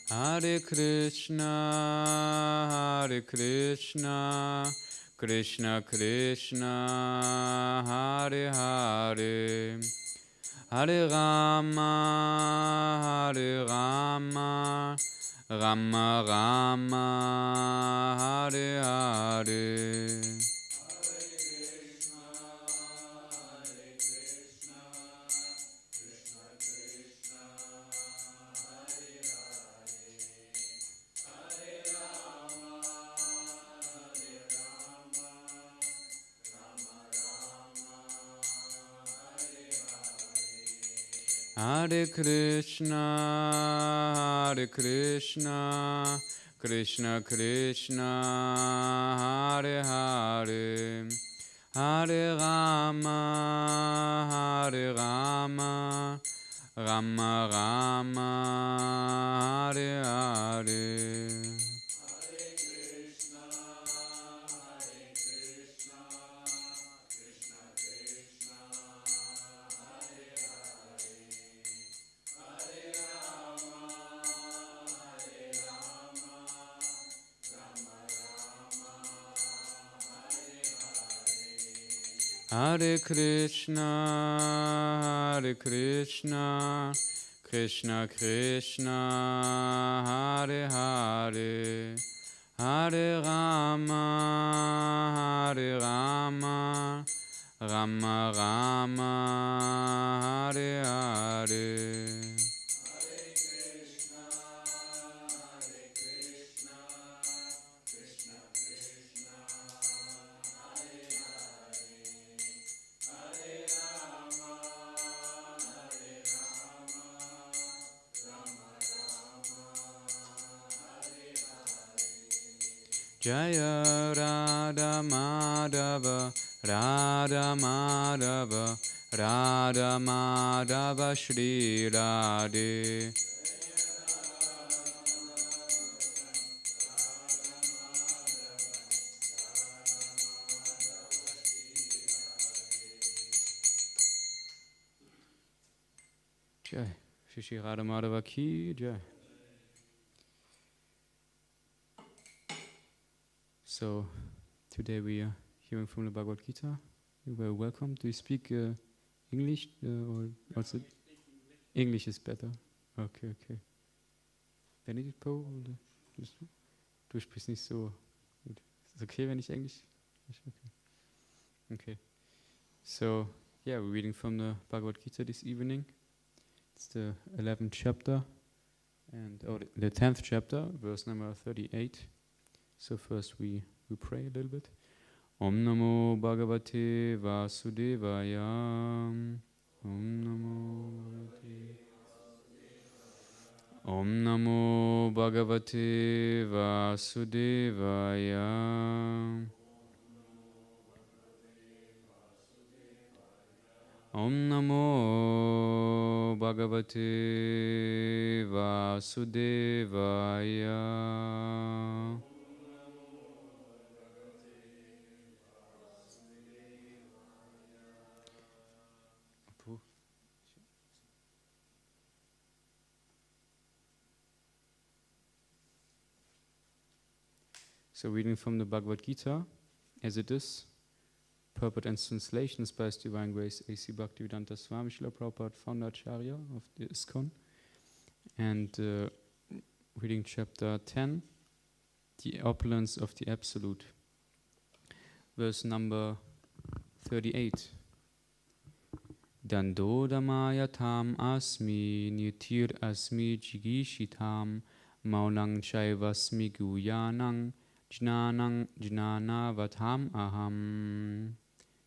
Hare Krishna, Krishna Krishna, Hare Hare, Hare Rama, Hare Rama, Rama Rama, Hare Hare. Hare Krishna, Krishna Krishna, Hare Hare, Hare Rama, Rama Rama, Hare Hare. Hare Krishna, Krishna Krishna, Hare Hare, Hare Rama, Rama Rama, Hare Hare. Jaya Radha Madhava, Radha Madhava, Radha Madhava Shri Radhe. Jai Shri Radha Madhava Ki Jai. So, today we are hearing from the Bhagavad Gita. You're very welcome. Do you speak English or also English is better? Okay, okay. Benedikt Po, du sprichst nicht so gut. Ist es okay, wenn ich Englisch? Okay. Okay. So, yeah, we're reading from the Bhagavad Gita this evening. It's the 11th chapter, and the 10th chapter, verse number 38. So first we pray a little bit. Om Namo Bhagavate Vasudevaya. Om Namo Bhagavate. Om Namo Bhagavate Vasudevaya. Om Namo Bhagavate Vasudevaya. So reading from the Bhagavad Gita, as it is, purport and translations by His Divine Grace A.C. Bhaktivedanta Swami Srila Prabhupada, founder Acharya of the ISKCON, and reading chapter 10, the opulence of the Absolute, verse number 38. Dandodamaya tam asmi nitir asmi jigishitam maulang chaivasmi guyanang jnanang jnanavatam aham.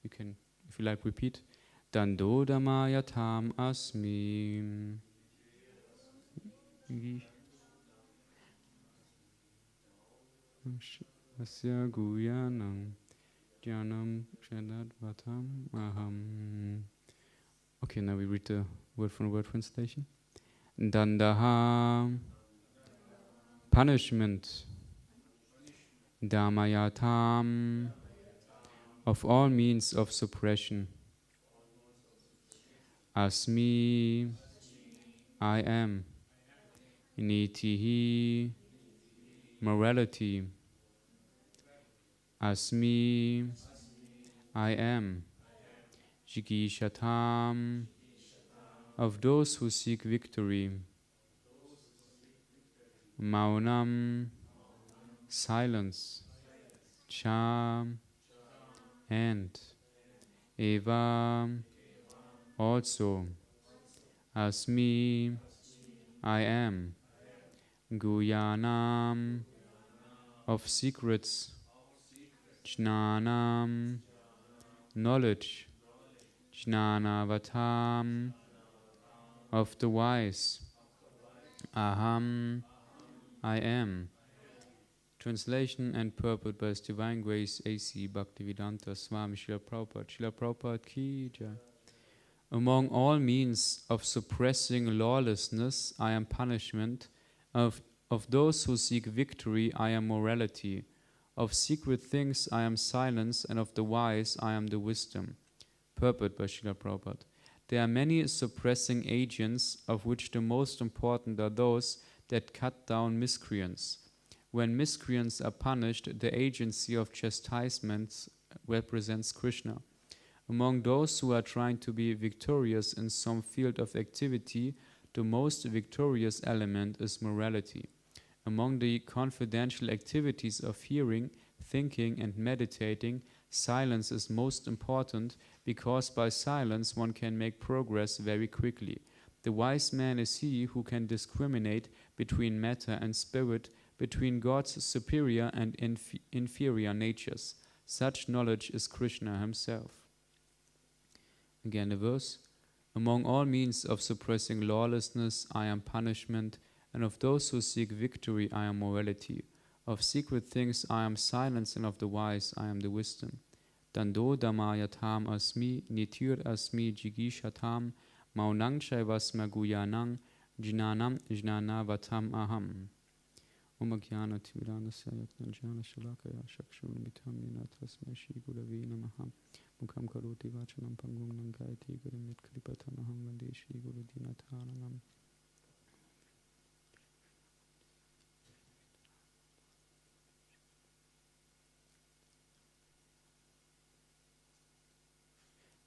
You can, if you like, repeat. Dandodamaya tam asmi. Asya guyanang jnanam jnanavatam aham. Okay, now we read the word translation. Dandaha, punishment. Damayatam, of all means of suppression. Asmi, I am. Nitihi, morality. Asmi, I am. Jigishatam, of those who seek victory. Maunam, silence. Cha, and. Eva, also. Asmi, I am. Guyanam, of secrets. Jnanam, knowledge. Jnanavatam, of the wise. Aham, I am. Translation and purport by His Divine Grace A.C. Bhaktivedanta Swami Srila Prabhupada. Srila Prabhupada ki jai. Among all means of suppressing lawlessness, I am punishment. Of those who seek victory, I am morality. Of secret things, I am silence, and of the wise, I am the wisdom. Purport by Srila Prabhupada. There are many suppressing agents, of which the most important are those that cut down miscreants. When miscreants are punished, the agency of chastisement represents Krishna. Among those who are trying to be victorious in some field of activity, the most victorious element is morality. Among the confidential activities of hearing, thinking, and meditating, silence is most important because by silence one can make progress very quickly. The wise man is he who can discriminate between matter and spirit, between God's superior and inferior natures. Such knowledge is Krishna himself. Again the verse. Among all means of suppressing lawlessness, I am punishment, and of those who seek victory, I am morality. Of secret things, I am silence, and of the wise, I am the wisdom. Dando damayatam asmi, nitir asmi jigishatam, maunang shaivasma guyanang, jnanam jnanavatam aham. Umagyana timirana sayakna jnana shalakaya shakshun mitam ninatasma shi gurave namaha. Mukam karoti vachanam pangum nangayati gurim nitkripatanaham vande shri guru dinataranam.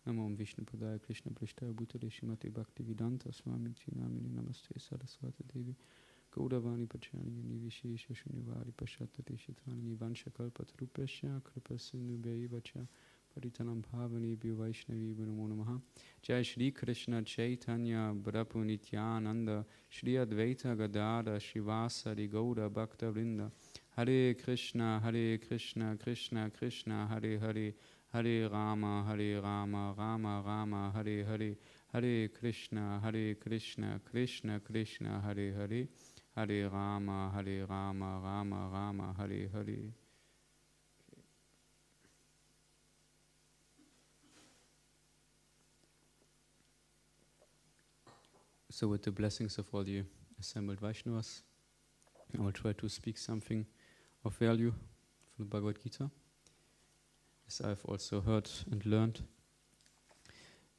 Namo Om Vishnu Padaya Krishna Prishtaya Bhutale Shrimate Bhaktivedanta Swami Namini Namaste Saraswati Devi Gaudavani Pachani Nivishesha Shunyavari Pashatate Shatani Vansha Kalpatarupasya Kripasinu Bhaivacha Paritanam Bhavani Bhavaishnavi Namo Namaha. Jai Shri Krishna Chaitanya Prabhu Nityananda Shri Advaita Gadada Shivasari Gauda Bhakta Vrinda. Hare Krishna Krishna Krishna Hare Hare, Hare Rama, Rama Rama, Hare Hare, Hare Krishna, Krishna Krishna, Hare Hare, Hare Rama, Rama Rama, Hare Hare. So with the blessings of all the assembled Vaishnavas, I will try to speak something of value from the Bhagavad Gita, as I've also heard and learned.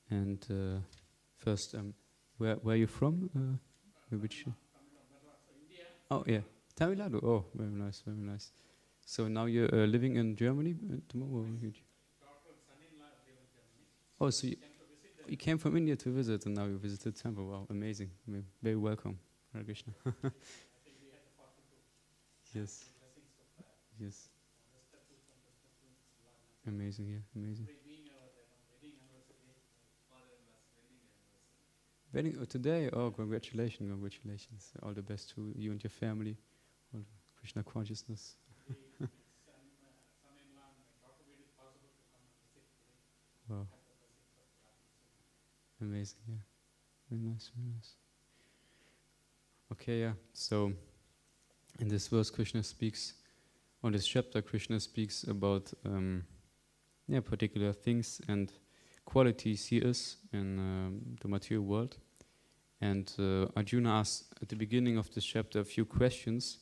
And first, where are you from? Which? Oh, yeah, Tamil Nadu. Oh, very nice, very nice. So now you're living in Germany tomorrow? Oh, so you came from India to visit, and now you visited temple. Wow, amazing. Very welcome, Hare Krishna. Yes. Yes. Amazing, yeah, amazing. Wedding today? Oh, congratulations. All the best to you and your family. All Krishna consciousness. Wow. Amazing, yeah. Very nice, very nice. Okay, yeah. So, in this verse, Krishna speaks, on this chapter, Krishna speaks about particular things and qualities he is in the material world. And Arjuna asks at the beginning of this chapter a few questions.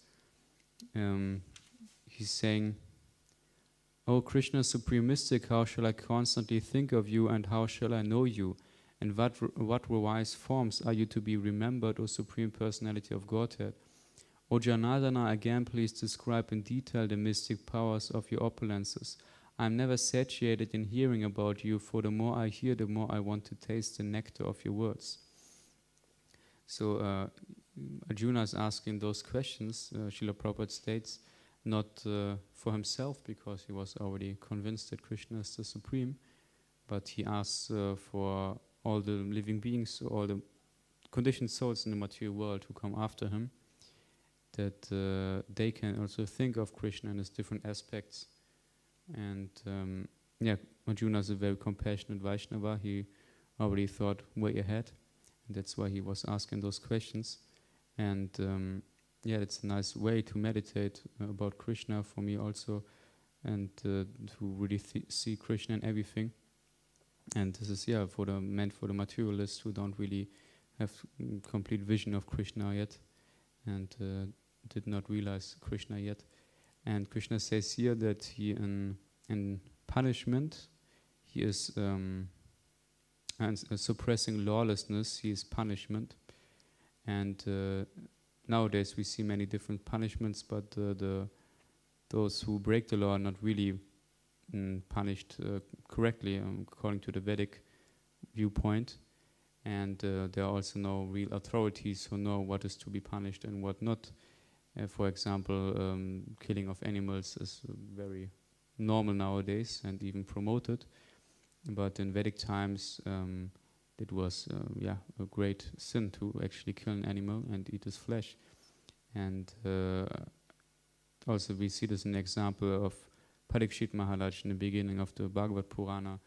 He's saying, "O Krishna, supreme mystic, how shall I constantly think of you, and how shall I know you? And what wise forms are you to be remembered, O Supreme Personality of Godhead? O Janardana, again please describe in detail the mystic powers of your opulences. I am never satiated in hearing about you, for the more I hear, the more I want to taste the nectar of your words. So Arjuna is asking those questions, Srila Prabhupada states, not for himself, because he was already convinced that Krishna is the Supreme, but he asks for all the living beings, all the conditioned souls in the material world who come after him, that they can also think of Krishna in his different aspects. And Arjuna is a very compassionate Vaishnava. He already thought way ahead, and that's why he was asking those questions. And it's a nice way to meditate about Krishna for me also, and to really see Krishna in everything. And this is meant for the materialists who don't really have complete vision of Krishna yet, and did not realize Krishna yet. And Krishna says here that he in punishment, he is suppressing lawlessness, he is punishment. And nowadays we see many different punishments, but those who break the law are not really punished correctly according to the Vedic viewpoint. And there are also no real authorities who know what is to be punished and what not. For example, killing of animals is very normal nowadays and even promoted. But in Vedic times, it was a great sin to actually kill an animal and eat his flesh. And also we see this in the example of Parikshit Maharaj in the beginning of the Bhagavad Purana.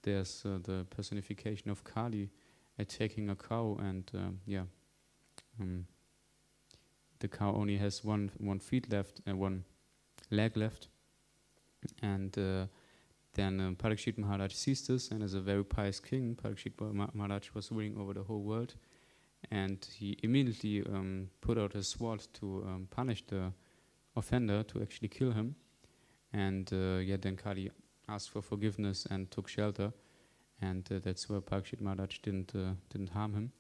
There's the personification of Kali attacking a cow, and the cow only has one feet left and one leg left. And then Parikshit Maharaj sees this, and as a very pious king, Parikshit Maharaj was ruling over the whole world, and he immediately put out his sword to punish the offender, to actually kill him. And then Kali asked for forgiveness and took shelter, and that's where Parikshit Maharaj didn't harm him.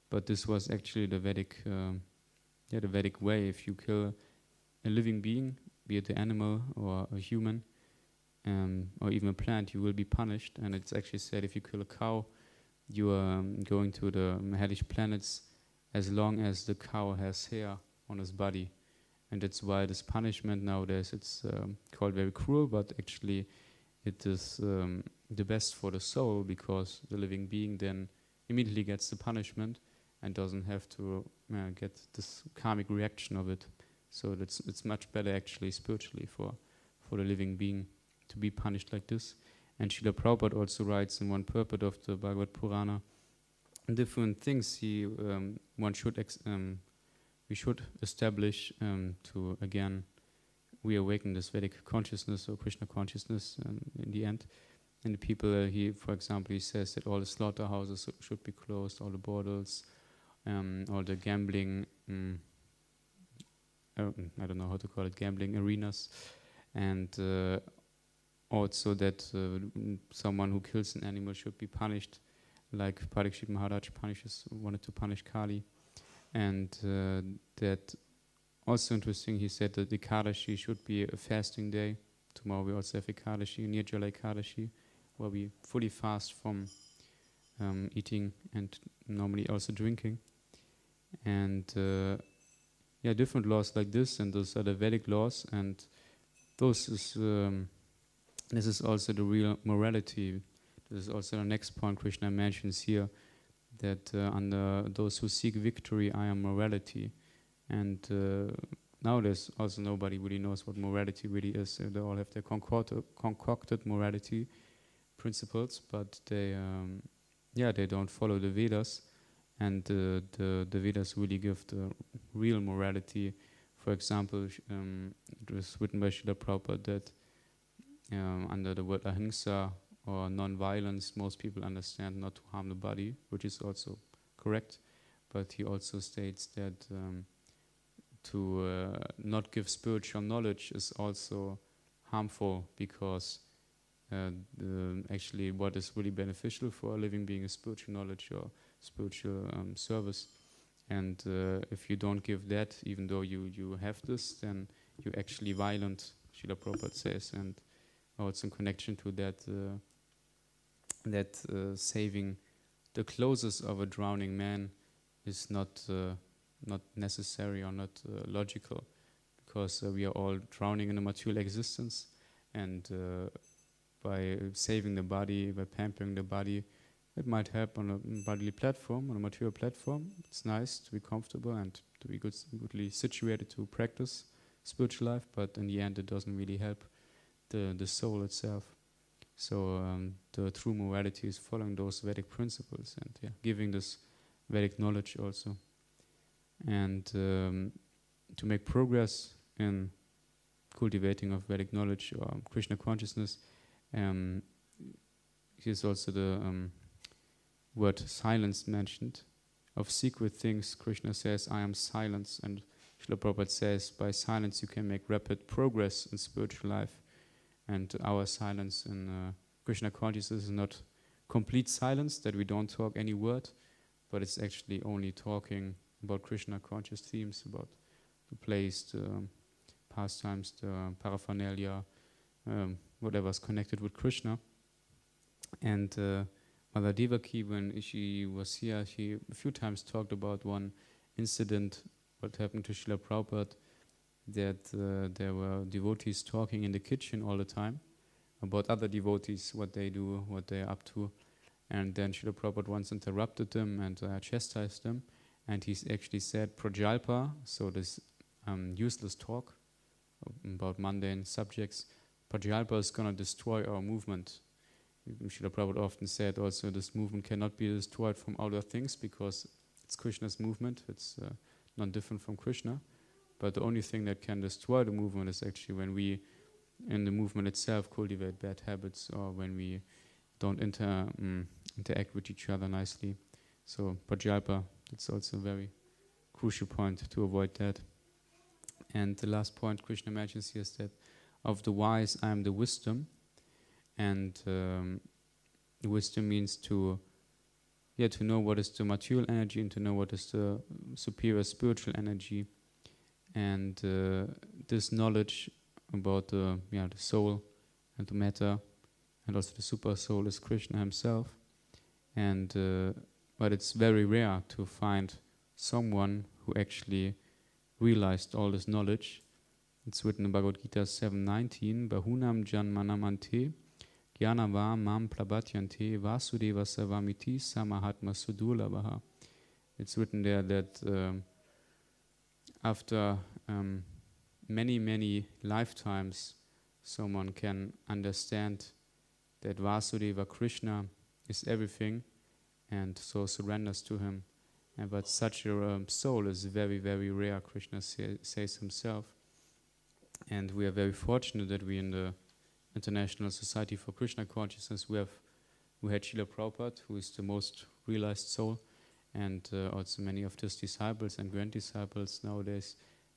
But this was actually the Vedic way. If you kill a living being, be it an animal or a human, or even a plant, you will be punished. And it's actually said if you kill a cow, you are going to the hellish planets as long as the cow has hair on his body. And that's why this punishment nowadays, it's called very cruel, but actually it is the best for the soul, because the living being then immediately gets the punishment and doesn't have to get this karmic reaction of it. So it's much better actually spiritually for the living being to be punished like this. And Srila Prabhupada also writes in one purport of the Bhagavad Purana different things we should establish to again reawaken this Vedic consciousness or Krishna consciousness in the end. And the people, for example, he says that all the slaughterhouses should be closed, all the bordels, all the gambling, I don't know how to call it, gambling arenas, and also that someone who kills an animal should be punished, like Parikshit Maharaj wanted to punish Kali. And that also interesting, he said that the Ekadashi should be a fasting day. Tomorrow we also have Ekadashi, Nirjala Ekadashi, where we fully fast from eating and normally also drinking. And different laws like this, and those are the Vedic laws, and this is also the real morality. This is also the next point Krishna mentions here, that under those who seek victory, I am morality. And nowadays also nobody really knows what morality really is. They all have their concocted morality principles, but they don't follow the Vedas. And the Vedas really give the real morality. For example, it was written by Srila Prabhupada that under the word ahimsa, or non-violence, most people understand not to harm the body, which is also correct. But he also states that to not give spiritual knowledge is also harmful, because actually what is really beneficial for a living being is spiritual knowledge or spiritual service. And if you don't give that, even though you have this, then you're actually violent, Srila Prabhupada says. And also in connection to that, saving the clothes of a drowning man is not necessary or not logical, because we are all drowning in a material existence, and by saving the body, by pampering the body, it might help on a bodily platform, on a material platform. It's nice to be comfortable and to be goodly situated to practice spiritual life, but in the end it doesn't really help the soul itself. So the true morality is following those Vedic principles and giving this Vedic knowledge also. And to make progress in cultivating of Vedic knowledge or Krishna consciousness, here's also the word silence mentioned. Of secret things, Krishna says, I am silence. And Srila Prabhupada says, by silence you can make rapid progress in spiritual life. And our silence in Krishna consciousness is not complete silence, that we don't talk any word, but it's actually only talking about Krishna conscious themes, about the place, the pastimes, the paraphernalia, whatever's connected with Krishna. And Mother Devaki, when she was here, she a few times talked about one incident, what happened to Srila Prabhupada, that there were devotees talking in the kitchen all the time about other devotees, what they do, what they're up to. And then Srila Prabhupada once interrupted them and chastised them. And he actually said, Prajalpa, so this useless talk about mundane subjects, Prajalpa is going to destroy our movement. Srila Prabhupada often said also this movement cannot be destroyed from outer things because it's Krishna's movement, it's not different from Krishna. But the only thing that can destroy the movement is actually when we, in the movement itself, cultivate bad habits, or when we don't interact with each other nicely. So Prajalpa, that's also a very crucial point to avoid that. And the last point Krishna mentions here is that of the wise I am the wisdom. And wisdom means to know what is the material energy and to know what is the superior spiritual energy. And this knowledge about the soul and the matter and also the super soul is Krishna himself. And but it's very rare to find someone who actually realized all this knowledge. It's written in Bhagavad Gita 7:19, Bahunam janmanam ante Jnanava mam prabhatyante vasudeva savamiti samahatma sudulabhaha. It's written there that after many lifetimes, someone can understand that Vasudeva Krishna is everything, and so surrenders to him. But such a soul is very rare, Krishna says himself. And we are very fortunate that we in the International Society for Krishna Consciousness, we had Srila Prabhupada, who is the most realized soul, and also many of his disciples and grand disciples nowadays,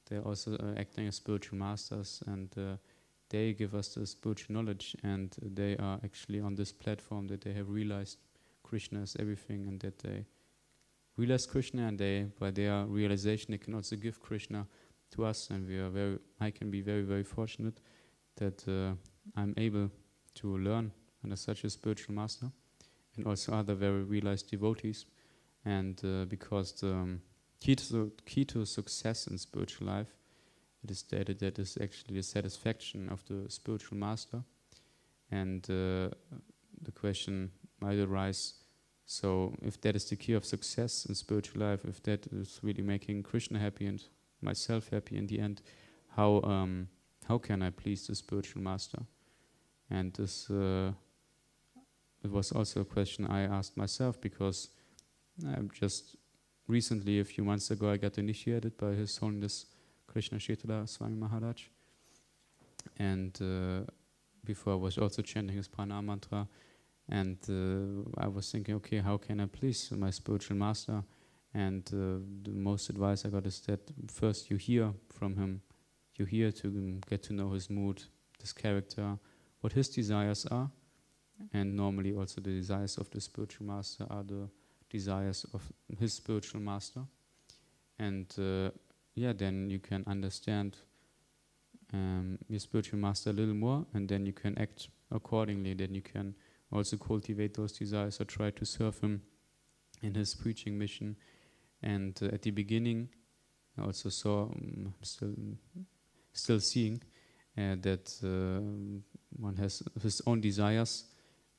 they're also acting as spiritual masters, and they give us the spiritual knowledge, and they are actually on this platform that they have realized Krishna is everything, and that they realize Krishna, and they, by their realization, they can also give Krishna to us. And I can be very fortunate that I'm able to learn under such a spiritual master, and also other very realized devotees. And because the key to success in spiritual life, it is stated that is actually the satisfaction of the spiritual master. And the question might arise, so if that is the key of success in spiritual life, if that is really making Krishna happy and myself happy in the end, how can I please the spiritual master? And this it was also a question I asked myself, because just recently, a few months ago, I got initiated by His Holiness Krishna Kshetra Swami Maharaj. And before I was also chanting his pranam mantra, and I was thinking, okay, how can I please my spiritual master? And the most advice I got is that first you hear from him, you hear to get to know his mood, his character, what his desires are, And normally also the desires of the spiritual master are the desires of his spiritual master. And then you can understand your spiritual master a little more, and then you can act accordingly. Then you can also cultivate those desires or try to serve him in his preaching mission. And at the beginning, I also saw, still seeing that one has his own desires,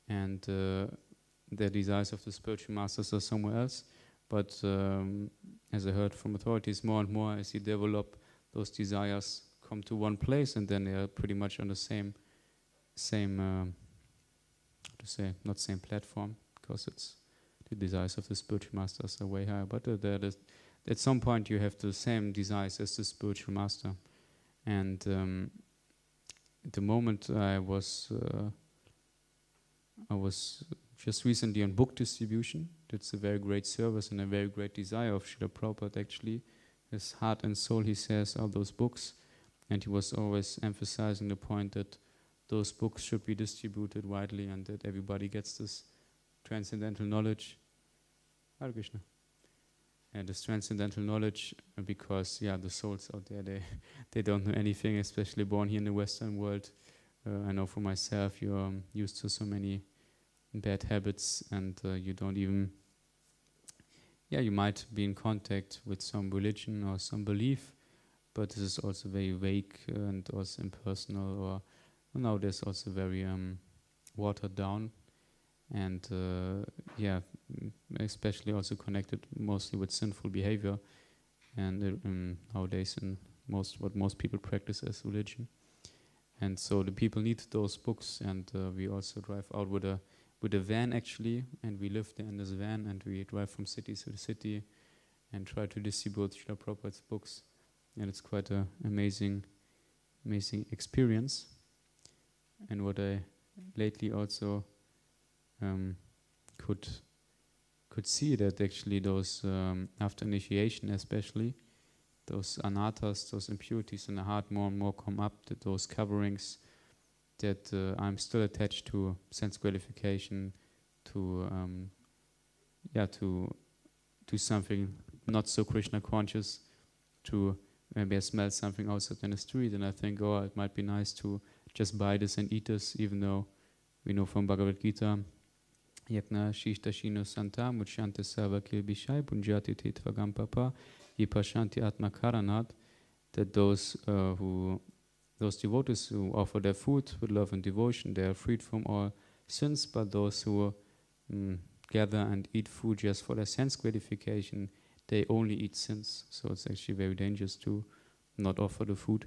and the desires of the spiritual masters are somewhere else. But as I heard from authorities, more and more as you develop, those desires come to one place, and then they are pretty much on the same not same platform, because it's the desires of the spiritual masters are way higher. But at some point you have the same desires as the spiritual master. And at the moment I was just recently on book distribution. That's a very great service and a very great desire of Srila Prabhupada, actually. His heart and soul, he says, are those books. And he was always emphasizing the point that those books should be distributed widely and that everybody gets this transcendental knowledge. Hare Krishna. And this transcendental knowledge, because the souls out there, they don't know anything, especially born here in the Western world. I know for myself, you're used to so many bad habits, and you don't even, you might be in contact with some religion or some belief, but this is also very vague and also impersonal, or nowadays also very watered down, and especially also connected mostly with sinful behavior, and nowadays in what most people practice as religion. And so the people need those books, and we also drive out with a van, actually, and we live there in this van, and we drive from city to city and try to distribute Srila Prabhupada's books, and it's quite an amazing experience. And what I lately also could see, that actually those after initiation, especially those anatas, those impurities in the heart, more and more come up, that those coverings, that I'm still attached to sense gratification, to something not so Krishna conscious, to maybe I smell something outside in the street and I think, it might be nice to just buy this and eat this, even though we know from Bhagavad Gita, Yatna Shishta Shino Santa Muchyante Sava Kilbishai Punjati Titvagam Papa Yipashanti Atma Karanat, that those devotees who offer their food with love and devotion, they are freed from all sins, but those who gather and eat food just for their sense gratification, they only eat sins. So it's actually very dangerous to not offer the food,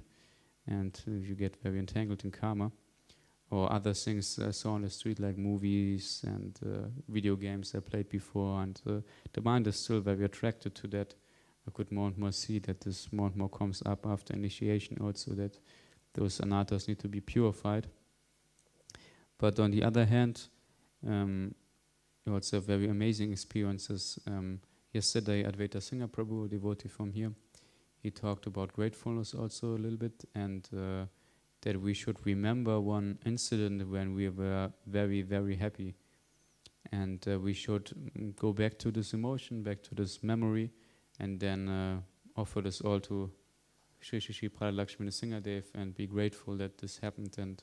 and you get very entangled in karma. Or other things I saw on the street, like movies and video games I played before, and the mind is still very attracted to that. I could more and more see that this more and more comes up after initiation also, that those anatas need to be purified. But on the other hand, also very amazing experiences. Yesterday, Advaita Singha Prabhu, a devotee from here, he talked about gratefulness also a little bit, and that we should remember one incident when we were very, very happy. And we should go back to this emotion, back to this memory, and then offer this all to Shri Shri Shri Prada Lakshmana Singhadev and be grateful that this happened and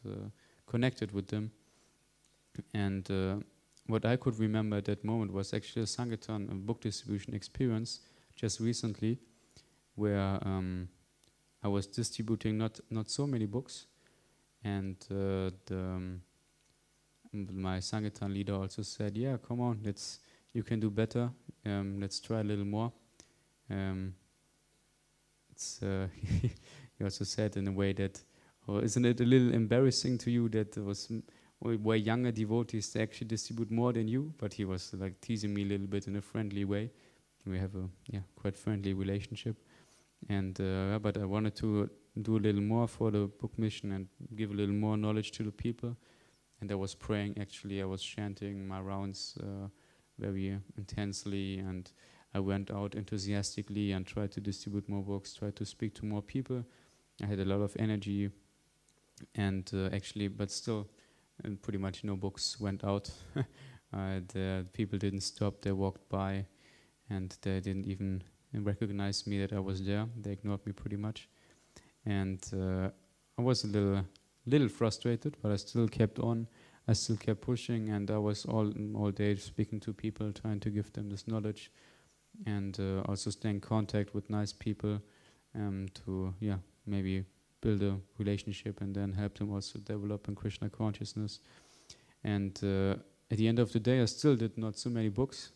connected with them. And what I could remember at that moment was actually a Sankirtan, a book distribution experience just recently, where I was distributing not so many books, and my Sankirtan leader also said, "Yeah, come on, you can do better. Let's try a little more." He also said in a way that, isn't it a little embarrassing to you that there was way younger devotees to actually distribute more than you? But he was like teasing me a little bit in a friendly way. We have a quite friendly relationship. And but I wanted to do a little more for the book mission and give a little more knowledge to the people. And I was praying, actually. I was chanting my rounds very intensely, and I went out enthusiastically and tried to distribute more books, tried to speak to more people. I had a lot of energy, and actually, but still, and pretty much no books went out. The people didn't stop, they walked by, and they didn't even recognize me that I was there. They ignored me pretty much. And I was a little frustrated, but I still kept on. I still kept pushing, and I was all day speaking to people, trying to give them this knowledge, and also stay in contact with nice people, to maybe build a relationship and then help them also develop in Krishna consciousness. And at the end of the day, I still did not so many books,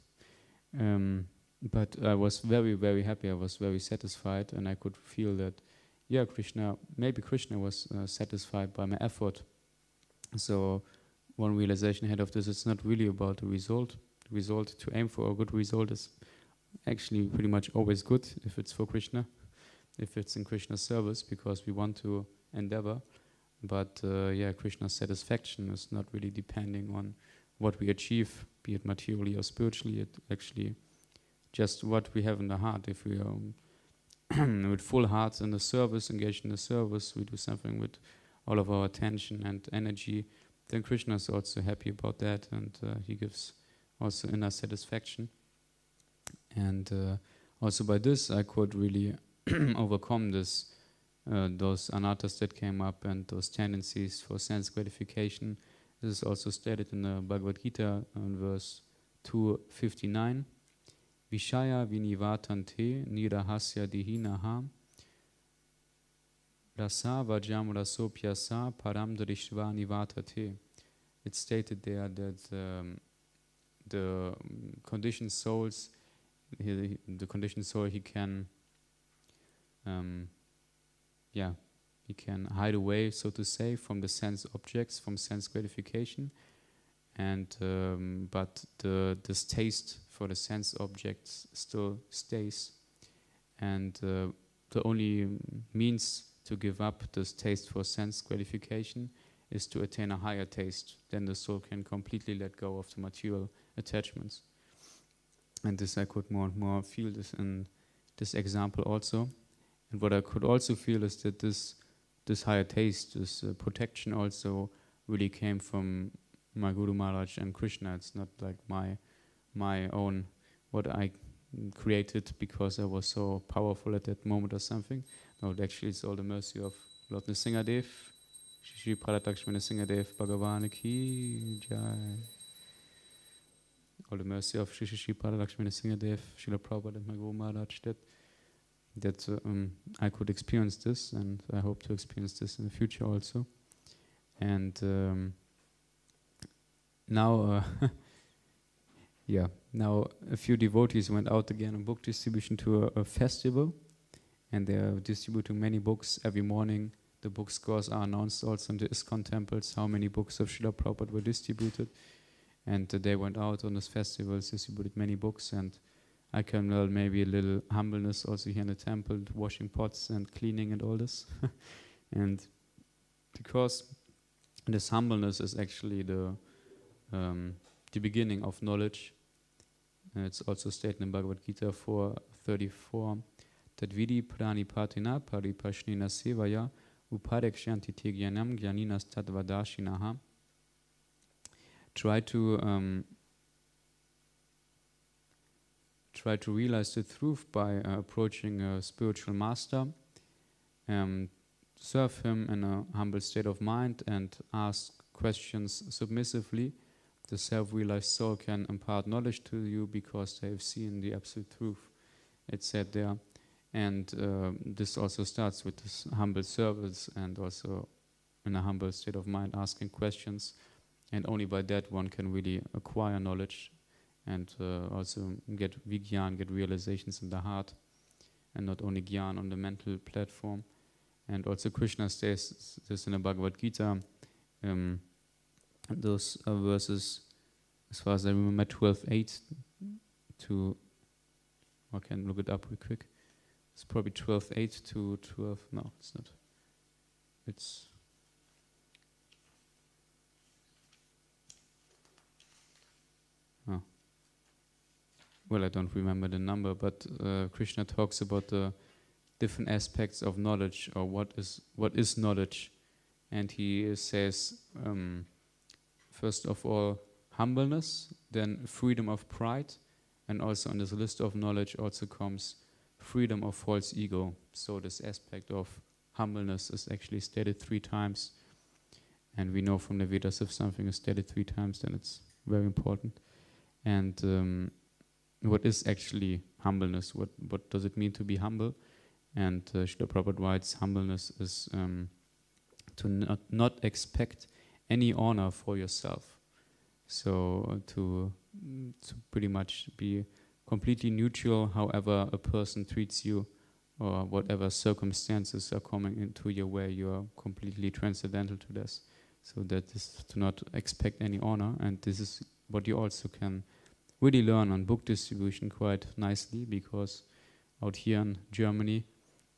but I was very, very happy. I was very satisfied, and I could feel that, maybe Krishna was satisfied by my effort. So one realization ahead of this, it's not really about the result. The result, to aim for a good result, is actually pretty much always good if it's for Krishna, if it's in Krishna's service, because we want to endeavor. But Krishna's satisfaction is not really depending on what we achieve, be it materially or spiritually. It actually just what we have in the heart. If we are with full hearts in the service, engaged in the service, we do something with all of our attention and energy, then Krishna is also happy about that, and he gives also inner satisfaction. And also by this I could really overcome those anarthas that came up and those tendencies for sense gratification. This is also stated in the Bhagavad Gita in verse 259. Vishaya vinivatante nirahasya dihinaha rasa vajam rasopyasa paramdarishva nivatate. It's stated there that the conditioned souls, the conditioned soul, he can hide away, so to say, from the sense objects, from sense gratification, and but this taste for the sense objects still stays, and the only means to give up this taste for sense gratification is to attain a higher taste. Then the soul can completely let go of the material attachments. And this I could more and more feel this in this example also. And what I could also feel is that this higher taste, this protection also really came from my Guru Maharaj and Krishna. It's not like my own, what I created because I was so powerful at that moment or something. No, actually it's all the mercy of Lord Nrsingadev, Shri Pradatakshmi Nrsingadev Bhagavan Ki Jai. All the mercy of Shri Pradatakshmi Nrsingadev, Srila Prabhupada and my Guru Maharaj, that I could experience this, and I hope to experience this in the future also. And now a few devotees went out again on book distribution to a festival, and they are distributing many books every morning. The book scores are announced also in the ISKCON temples, how many books of Srila Prabhupada were distributed. And they went out on this festival, distributed many books, and I can maybe a little humbleness also here in the temple, washing pots and cleaning and all this. And because this humbleness is actually the beginning of knowledge. And it's also stated in Bhagavad Gita 4:34 that vidi pranipatina paripashnina sevaya uparekshanti te jnanam jnaninas tadvadashinaha. Try to realize the truth by approaching a spiritual master, serve him in a humble state of mind and ask questions submissively. The self-realized soul can impart knowledge to you because they have seen the absolute truth. It's said there. And this also starts with this humble service and also in a humble state of mind asking questions. And only by that one can really acquire knowledge and also get vigyan, get realizations in the heart, and not only gyan on the mental platform. And also Krishna says this in the Bhagavad Gita, those verses, as far as I remember, 12:8 to, I can look it up real quick. It's probably 12:8 to 12, no, it's not. It's, well, I don't remember the number, but Krishna talks about the different aspects of knowledge, or what is knowledge, and he says first of all, humbleness, then freedom of pride, and also on this list of knowledge also comes freedom of false ego. So this aspect of humbleness is actually stated 3 times, and we know from the Vedas if something is stated 3 times, then it's very important. And what is actually humbleness? What does it mean to be humble? And Srila Prabhupada writes, humbleness is to not expect any honor for yourself. So to pretty much be completely neutral, however a person treats you, or whatever circumstances are coming into your way, you are completely transcendental to this. So that is to not expect any honor, and this is what you also can really learn on book distribution quite nicely, because out here in Germany,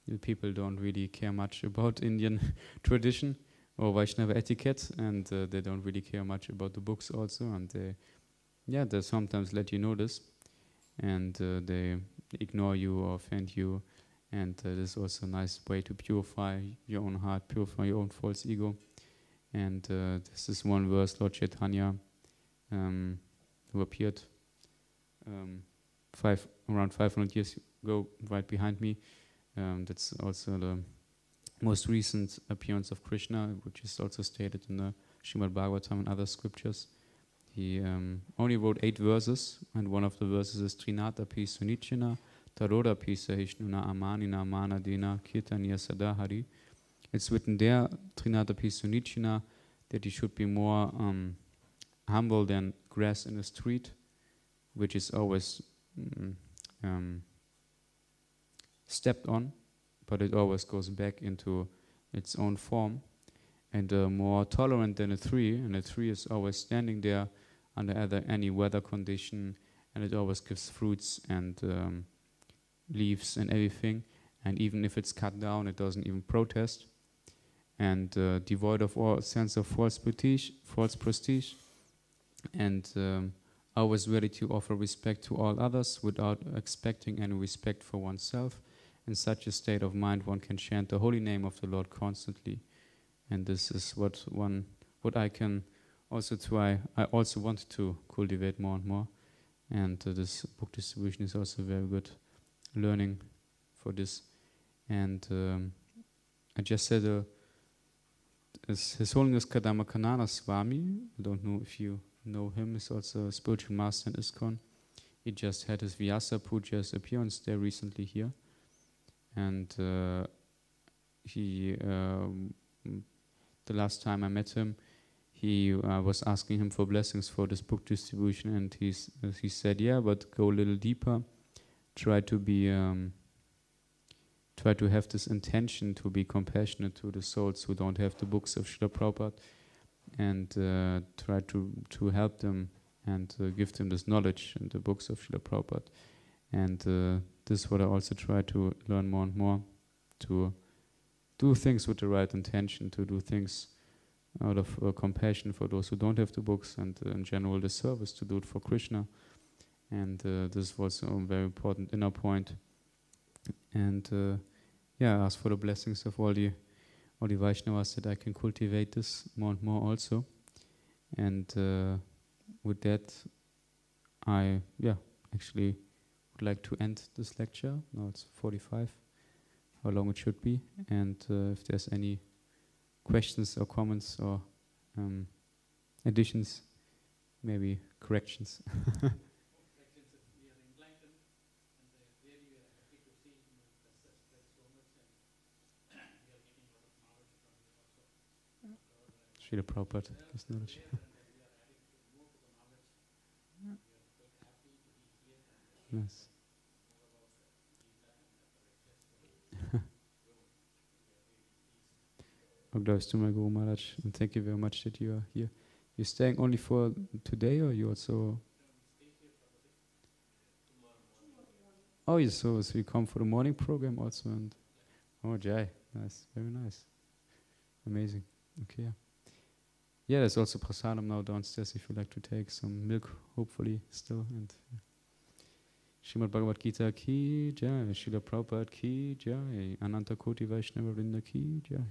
the people don't really care much about Indian tradition or Vaishnava etiquette, and they don't really care much about the books also, and they sometimes let you know this, and they ignore you or offend you, and this is also a nice way to purify your own heart, purify your own false ego. And this is one verse, Lord Chaitanya, who appeared around 500 years ago, right behind me. That's also the most recent appearance of Krishna, which is also stated in the Srimad Bhagavatam and other scriptures. He only wrote 8 verses, and one of the verses is Trinata pi sunichina, taroda pi sahishnuna amanina manadina kirtaniya sadahari. It's written there, Trinata pi sunichina, that you should be more humble than grass in the street, which is always stepped on, but it always goes back into its own form, and more tolerant than a tree, and a tree is always standing there under any weather condition, and it always gives fruits and leaves and everything, and even if it's cut down, it doesn't even protest, and devoid of all sense of false prestige, and always ready to offer respect to all others without expecting any respect for oneself. In such a state of mind, one can chant the holy name of the Lord constantly. And this is what I can also try. I also want to cultivate more and more. And this book distribution is also very good learning for this. And I just said, His Holiness Kadamba Kanana Swami, I don't know if you know him, is also a spiritual master in ISKCON. He just had his Vyasa Puja's appearance there recently here. And he, the last time I met him, he was asking him for blessings for this book distribution, and he said, yeah, but go a little deeper, try to have this intention to be compassionate to the souls who don't have the books of Srila Prabhupada, and try to help them and give them this knowledge in the books of Srila Prabhupada. And this is what I also try to learn more and more, to do things with the right intention, to do things out of compassion for those who don't have the books, and in general the service, to do it for Krishna. And this was a very important inner point. And I ask for the blessings of all the Vaishnavas that I can cultivate this more and more also. And with that, I actually would like to end this lecture. Now it's 45, how long it should be. And if there's any questions or comments or additions, maybe corrections. Srila Prabhupada gives knowledge. Nice. All glories to my Guru Maharaj, and thank you very much that you are here. You're staying only for today, or you also? Oh, yes, so you come for the morning program also, and oh, Jai, nice, very nice, amazing. Okay, yeah, there's also prasadam now downstairs if you like to take some milk, hopefully still. And Srimad Bhagavad Gita ki jai, Srila Prabhupada ki jai, Ananta Koti Vaishnava Vrinda ki jai.